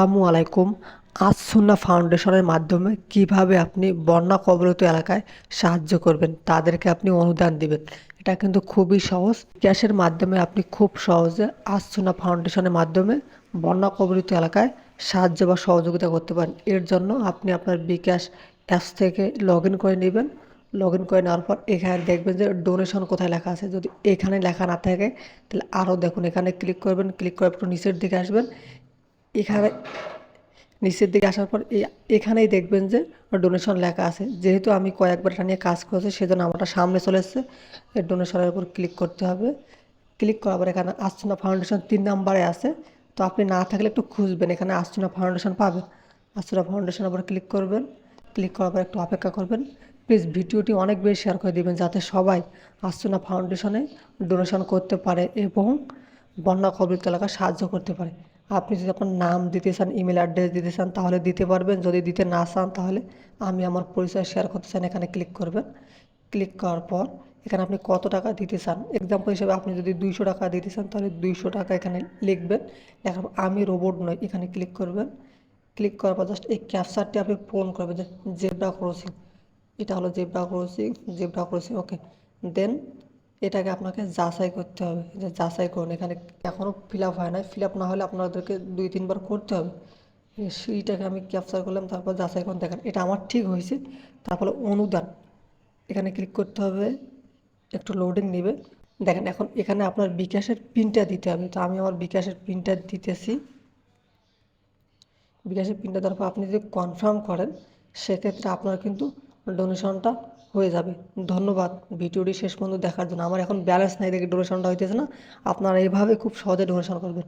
আসসালামু আলাইকুম। আজ সুন্নাহ ফাউন্ডেশনের মাধ্যমে কিভাবে আপনি বন্যা কবলিত এলাকায় সাহায্য করবেন, তাদেরকে আপনি অনুদান দিবেন। এটা কিন্তু খুবই সহজ। ক্যাশের মাধ্যমে আপনি খুব সহজে আজ সুন্নাহ ফাউন্ডেশনের মাধ্যমে বন্যা কবলিত এলাকায় সাহায্য বা সহযোগিতা করতে পারেন। এর জন্য আপনি আপনার বিকাশ অ্যাপস থেকে লগ ইন করে নেবেন। লগ ইন করে নেওয়ার পর এখানে দেখবেন যে ডোনেশন কোথায় লেখা আছে। যদি এখানে লেখা না থাকে তাহলে আরও দেখুন, এখানে ক্লিক করবেন। ক্লিক করার পর নিচের দিকে আসবেন। এখানে নিচের দিকে আসার পর এখানেই দেখবেন যে ডোনেশন লেখা আছে। যেহেতু আমি কয়েকবার এটা নিয়ে কাজ করেছি, সেজন্য আমারটা সামনে চলে এসেছে। এই ডোনেশনের উপর ক্লিক করতে হবে। ক্লিক করার পর এখানে আস্তুনা ফাউন্ডেশন 3 নাম্বারে আছে। তো আপনি না থাকলে একটু খুঁজবেন, এখানে আস্তুনা ফাউন্ডেশন পাবেন। আস্তুনা ফাউন্ডেশনের উপর ক্লিক করবেন। ক্লিক করার পর একটু অপেক্ষা করবেন। প্লিজ ভিডিওটি অনেক বেশি শেয়ার করে দিবেন, যাতে সবাই আস্তুনা ফাউন্ডেশনে ডোনেশন করতে পারে এবং বন্যা কবলিত এলাকায় সাহায্য করতে পারে। আপনি যদি আপনার নাম দিতে চান, ইমেল অ্যাড্রেস দিতে চান, তাহলে দিতে পারবেন। যদি দিতে না চান, তাহলে আমি আমার পরিচয় শেয়ার করতে চান, এখানে ক্লিক করবেন। ক্লিক করার পর এখানে আপনি কত টাকা দিতে চান, এক্সাম্পল হিসেবে আপনি যদি 200 টাকা দিতে চান, তাহলে 200 টাকা এখানে লিখবেন। লেখার পর আমি রোবট নই এখানে ক্লিক করবেন। ক্লিক করার পর জাস্ট এই ক্যাপচারটি আপনি পূরণ করবেন, যে জেব্রা ক্রসিং। এটা হলো জেব্রা ক্রসিং, জেব্রা ক্রসিং, ওকে। দেন এটাকে আপনাকে যাচাই করতে হবে, যে যাচাই করুন। এখানে এখনও ফিল আপ হয় না। ফিল আপ না হলে আপনাদেরকে 2-3 বার করতে হবে। সেইটাকে আমি ক্যাপচার করলাম, তারপর যাচাই করুন। দেখেন এটা আমার ঠিক হয়েছে। তারপরে অনুদান, এখানে ক্লিক করতে হবে। একটু লোডিং নেবে। দেখেন এখন এখানে আপনার বিকাশের পিনটা দিতে হবে। তো আমি আমার বিকাশের পিনটা দিতেছি। বিকাশের পিনটা দেওয়ার পর আপনি যদি কনফার্ম করেন, সেক্ষেত্রে আপনার কিন্তু ডোনেশনটা হয়ে যাবে। ধন্যবাদ ভিডিওটি শেষ পর্যন্ত দেখার জন্য। আমার এখন ব্যালেন্স নাই দেখে ডোনেশনটা হইতেছে না। আপনারা এইভাবে খুব সহজে ডোনেশন করবেন।